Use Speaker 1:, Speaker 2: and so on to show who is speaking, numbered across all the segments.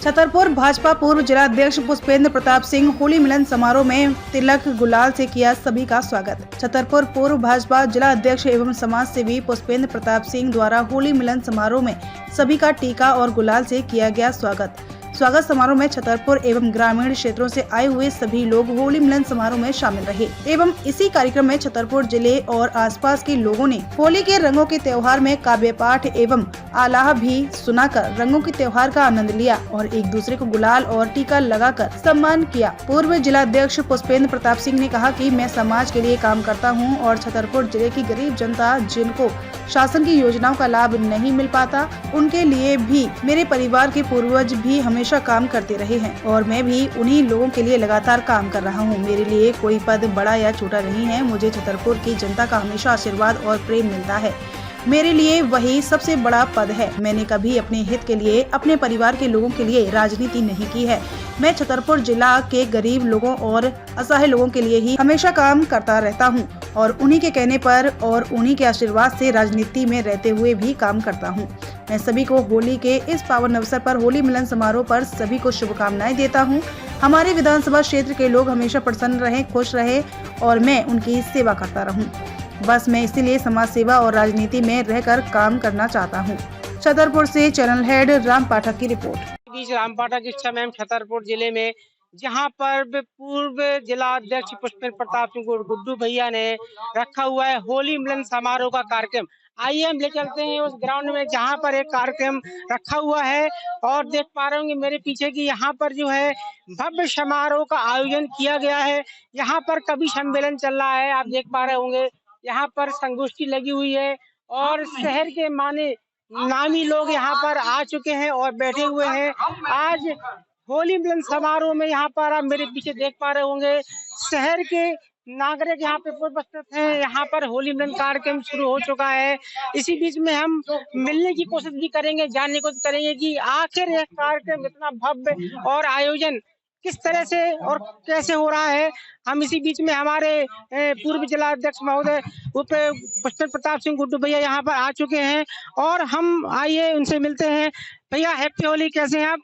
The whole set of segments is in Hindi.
Speaker 1: छतरपुर भाजपा पूर्व जिलाध्यक्ष पुष्पेंद्र प्रताप सिंह होली मिलन समारोह में तिलक गुलाल से किया सभी का स्वागत। छतरपुर पूर्व भाजपा जिलाध्यक्ष एवं समाज सेवी पुष्पेंद्र प्रताप सिंह द्वारा होली मिलन समारोह में सभी का टीका और गुलाल से किया गया स्वागत समारोह में छतरपुर एवं ग्रामीण क्षेत्रों से आए हुए सभी लोग होली मिलन समारोह में शामिल रहे एवं इसी कार्यक्रम में छतरपुर जिले और आसपास के लोगों ने होली के रंगों के त्योहार में काव्य पाठ एवं आलाह भी सुनाकर रंगों के त्योहार का आनंद लिया और एक दूसरे को गुलाल और टीका लगाकर सम्मान किया। पूर्व जिलाध्यक्ष पुष्पेंद्र प्रताप सिंह ने कहा कि मैं समाज के लिए काम करता हूं और छतरपुर जिले की गरीब जनता जिनको शासन की योजनाओं का लाभ नहीं मिल पाता, उनके लिए भी मेरे परिवार के पूर्वज भी हमेशा काम करते रहे हैं और मैं भी उन्हीं लोगों के लिए लगातार काम कर रहा हूं। मेरे लिए कोई पद बड़ा या छोटा नहीं है, मुझे छतरपुर की जनता का हमेशा आशीर्वाद और प्रेम मिलता है। मेरे लिए वही सबसे बड़ा पद है। मैंने कभी अपने हित के लिए, अपने परिवार के लोगों के लिए राजनीति नहीं की है। मैं छतरपुर जिला के गरीब लोगों और असहाय लोगों के लिए ही हमेशा काम करता रहता हूं और उन्हीं के कहने पर और उन्हीं के आशीर्वाद से राजनीति में रहते हुए भी काम करता हूं। मैं सभी को होली के इस पावन अवसर पर होली मिलन समारोह पर सभी को शुभकामनाएं देता हूं। हमारे विधानसभा क्षेत्र के लोग हमेशा प्रसन्न रहे, खुश रहे और मैं उनकी सेवा करता रहूं। बस मैं इसीलिए समाज सेवा और राजनीति में रहकर काम करना चाहता हूं। छतरपुर से चैनल हेड राम पाठक की रिपोर्ट।
Speaker 2: बीच राम पाठक इस समय छतरपुर जिले में जहां पर पूर्व जिला अध्यक्ष पुष्पेंद्र प्रताप सिंह गुड्डू भैया ने रखा हुआ है होली मिलन समारोह का कार्यक्रम। आइए हम ले चलते हैं उस ग्राउंड में जहां पर एक कार्यक्रम रखा हुआ है और देख पा रहे होंगे मेरे पीछे की यहाँ पर जो है भव्य समारोह का आयोजन किया गया है। यहाँ पर कवि सम्मेलन चल रहा है, आप देख पा रहे होंगे यहाँ पर संगोष्ठी लगी हुई है और शहर के माने नामी लोग यहाँ पर आ चुके हैं और बैठे हुए हैं। आज होली मिलन समारोह में यहाँ पर आप मेरे पीछे देख पा रहे होंगे शहर के नागरिक यहाँ पे उपस्थित हैं। यहाँ पर होली मिलन कार्यक्रम शुरू हो चुका है। इसी बीच में हम मिलने की कोशिश भी करेंगे, जानने की कोशिश करेंगे कि आखिर यह कार्यक्रम इतना भव्य और आयोजन किस तरह से और कैसे हो रहा है। हम इसी बीच में हमारे पूर्व जिला अध्यक्ष महोदय पुष्पेंद्र प्रताप सिंह गुड्डू भैया यहाँ पर आ चुके हैं और हम आइए उनसे मिलते हैं। भैया हैप्पी होली, कैसे हैं आप?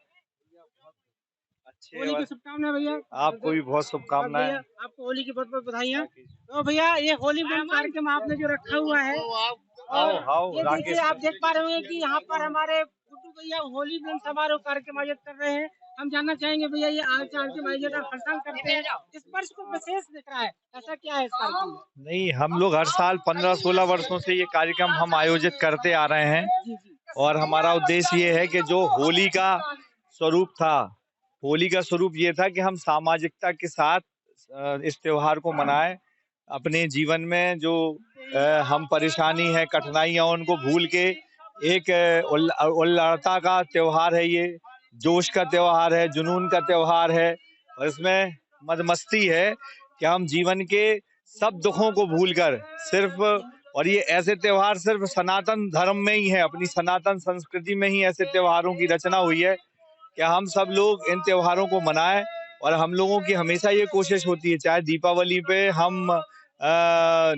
Speaker 2: होली की शुभकामनाएं भैया।
Speaker 3: आपको भी बहुत शुभकामनाएं।
Speaker 2: आपको होली की बहुत बहुत बधाइयाँ। तो भैया ये होली मिलन कार्यक्रम आपने जो रखा हुआ है और ये देखिए आप देख पा रहे होंगे कि यहाँ पर हमारे गुड्डू भैया होली मिलन समारोह कार्यक्रम आयोजित कर रहे हैं। हम जानना चाहेंगे भैया ये आज आयोजन हर साल करते हैं, इस वर्ष को विशेष दिख रहा है, ऐसा क्या है इस कार्यक्रम में?
Speaker 3: नहीं, हम लोग हर साल 15-16 वर्षों से ये कार्यक्रम हम आयोजित करते आ रहे हैं और हमारा उद्देश्य ये है कि जो होली का स्वरूप था, होली का स्वरूप ये था कि हम सामाजिकता के साथ इस त्योहार को मनाएं। अपने जीवन में जो हम परेशानी है, कठिनाइयां, उनको भूल के एक उल्लाड़ता का त्योहार है, ये जोश का त्योहार है, जुनून का त्योहार है और इसमें मदमस्ती है कि हम जीवन के सब दुखों को भूलकर सिर्फ, और ये ऐसे त्योहार सिर्फ सनातन धर्म में ही है, अपनी सनातन संस्कृति में ही ऐसे त्योहारों की रचना हुई है कि हम सब लोग इन त्योहारों को मनाएं। और हम लोगों की हमेशा ये कोशिश होती है, चाहे दीपावली पे हम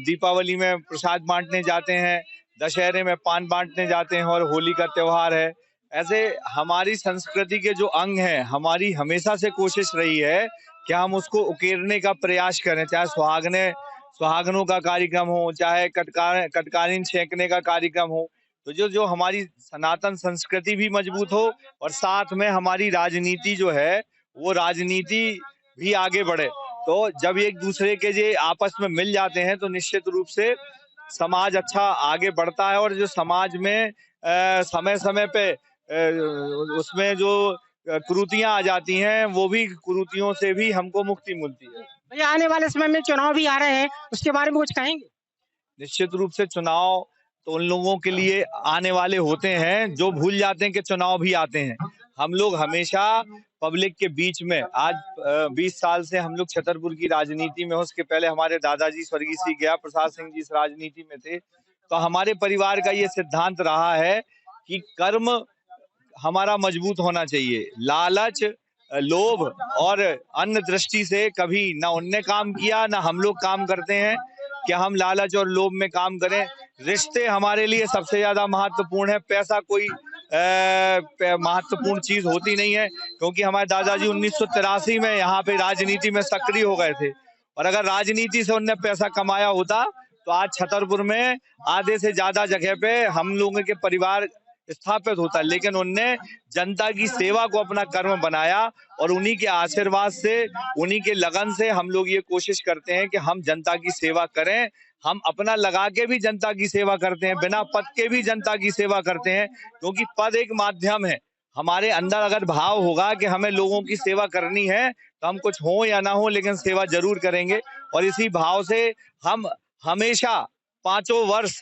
Speaker 3: दीपावली में प्रसाद बांटने जाते हैं, दशहरे में पान बांटने जाते हैं और होली का त्योहार है, ऐसे हमारी संस्कृति के जो अंग हैं, हमारी हमेशा से कोशिश रही है कि हम उसको उकेरने का प्रयास करें, चाहे सुहागनों का कार्यक्रम हो, चाहे कटकालीन छेंकने का कार्यक्रम हो, तो जो हमारी सनातन संस्कृति भी मजबूत हो और साथ में हमारी राजनीति जो है वो राजनीति भी आगे बढ़े। तो जब एक दूसरे के जो आपस में मिल जाते हैं तो निश्चित रूप से समाज अच्छा आगे बढ़ता है और जो समाज में समय समय पे उसमें जो कुरीतियां आ जाती हैं, वो भी कुरीतियों से भी हमको मुक्ति मिलती है।
Speaker 2: भैया आने वाले समय में चुनाव भी आ रहे हैं, उसके बारे में कुछ कहेंगे?
Speaker 3: निश्चित रूप से चुनाव तो उन लोगों के लिए आने वाले होते हैं जो भूल जाते हैं कि चुनाव भी आते हैं। हम लोग हमेशा पब्लिक के बीच में, आज 20 साल से हम लोग छतरपुर की राजनीति में हो, उसके पहले हमारे दादाजी स्वर्गीय श्री गया प्रसाद सिंह जी इस राजनीति में थे। तो हमारे परिवार का ये सिद्धांत रहा है कि कर्म हमारा मजबूत होना चाहिए। लालच, लोभ और अन्य दृष्टि से कभी ना उनने काम किया ना हम लोग काम करते हैं कि हम लालच और लोभ में काम करें। रिश्ते हमारे लिए सबसे ज्यादा महत्वपूर्ण है। पैसा कोई महत्वपूर्ण चीज होती नहीं है, क्योंकि हमारे दादाजी 1983 में यहाँ पे राजनीति में सक्रिय हो गए थे, और अगर राजनीति से उनने पैसा कमाया होता तो आज छतरपुर में आधे से ज्यादा जगह पे हम लोगों के परिवार स्थापित होता। लेकिन उनने जनता की सेवा को अपना कर्म बनाया, और उन्हीं के आशीर्वाद से, उन्हीं के लगन से हम लोग ये कोशिश करते हैं कि हम जनता की सेवा करें। हम अपना लगा के भी जनता की सेवा करते हैं, बिना पद के भी जनता की सेवा करते हैं, क्योंकि पद एक माध्यम है। हमारे अंदर अगर भाव होगा कि हमें लोगों की सेवा करनी है, तो हम कुछ हो या ना हो लेकिन सेवा जरूर करेंगे। और इसी भाव से हम हमेशा 5 वर्ष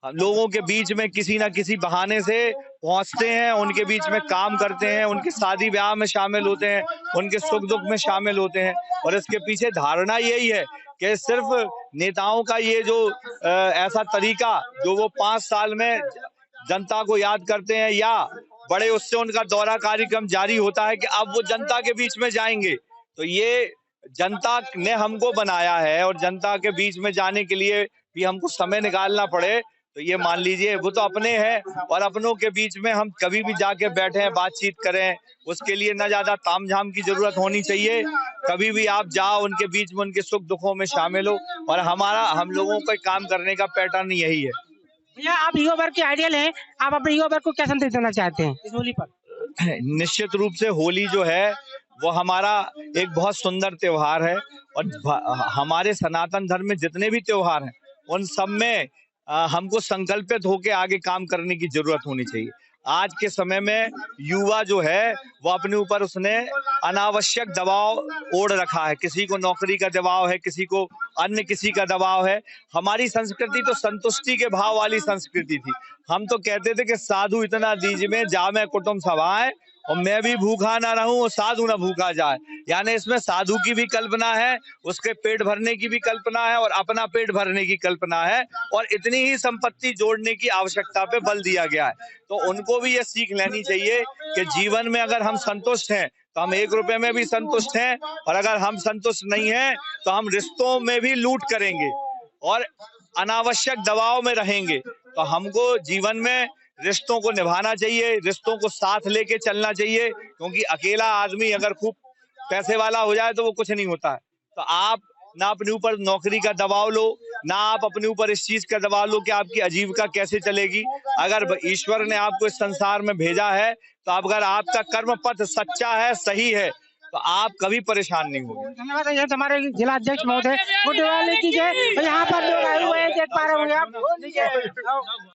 Speaker 3: लोगों के बीच में किसी ना किसी बहाने से पहुंचते हैं, उनके बीच में काम करते हैं, उनके शादी ब्याह में शामिल होते हैं, उनके सुख दुख में शामिल होते हैं। और इसके पीछे धारणा यही है कि सिर्फ नेताओं का ये जो ऐसा तरीका जो वो 5 साल में जनता को याद करते हैं, या बड़े उससे उनका दौरा कार्यक्रम जारी होता है कि अब वो जनता के बीच में जाएंगे, तो ये जनता ने हमको बनाया है, और जनता के बीच में जाने के लिए भी हमको समय निकालना पड़े तो ये मान लीजिए वो तो अपने हैं, और अपनों के बीच में हम कभी भी जाके बैठे बातचीत करें, उसके लिए न ज्यादा तामझाम की जरूरत होनी चाहिए। कभी भी आप जाओ उनके बीच में, उनके सुख दुखों में शामिल हो, और हम लोगों का काम करने का पैटर्न यही है।
Speaker 2: भैया आप युवा वर्ग के आइडियल हैं, आप अपने युवा वर्ग को क्या संदेश देना चाहते हैं इस होली पर?
Speaker 3: निश्चित रूप से होली जो है वो हमारा एक बहुत सुंदर त्योहार है, और हमारे सनातन धर्म में जितने भी त्योहार हैं उन सब में हमको संकल्पित होकर आगे काम करने की जरूरत होनी चाहिए। आज के समय में युवा जो है वो अपने ऊपर उसने अनावश्यक दबाव ओढ़ रखा है, किसी को नौकरी का दबाव है, किसी को अन्य किसी का दबाव है। हमारी संस्कृति तो संतुष्टि के भाव वाली संस्कृति थी। हम तो कहते थे कि साधु इतना दीज में जामे कुटुंब सभाएं, और मैं भी भूखा ना रहूं और साधु ना भूखा जाए। यानी इसमें साधु की भी कल्पना है, उसके पेट भरने की भी कल्पना है, और अपना पेट भरने की कल्पना है, और इतनी ही संपत्ति जोड़ने की आवश्यकता पे बल दिया गया है। तो उनको भी ये सीख लेनी चाहिए कि जीवन में अगर हम संतुष्ट हैं तो हम 1 रुपए में भी संतुष्ट हैं, और अगर हम संतुष्ट नहीं हैं तो हम रिश्तों में भी लूट करेंगे और अनावश्यक दबाव में रहेंगे। तो हमको जीवन में रिश्तों को निभाना चाहिए, रिश्तों को साथ लेके चलना चाहिए, क्योंकि अकेला आदमी अगर खूब पैसे वाला हो जाए तो वो कुछ नहीं होता है। तो आप ना अपने ऊपर नौकरी का दबाव लो, ना आप अपने ऊपर इस चीज का दबाव लो कि आपकी आजीविका कैसे चलेगी। अगर ईश्वर ने आपको इस संसार में भेजा है तो अगर आपका कर्म पथ सच्चा है, सही है, तो आप कभी परेशान नहीं होंगे।
Speaker 2: धन्यवाद। हमारे जिला अध्यक्ष महोदय, गुड दिवाली की जय। यहाँ पर लोग आए हुए हैं, देख पा रहे होंगे आप।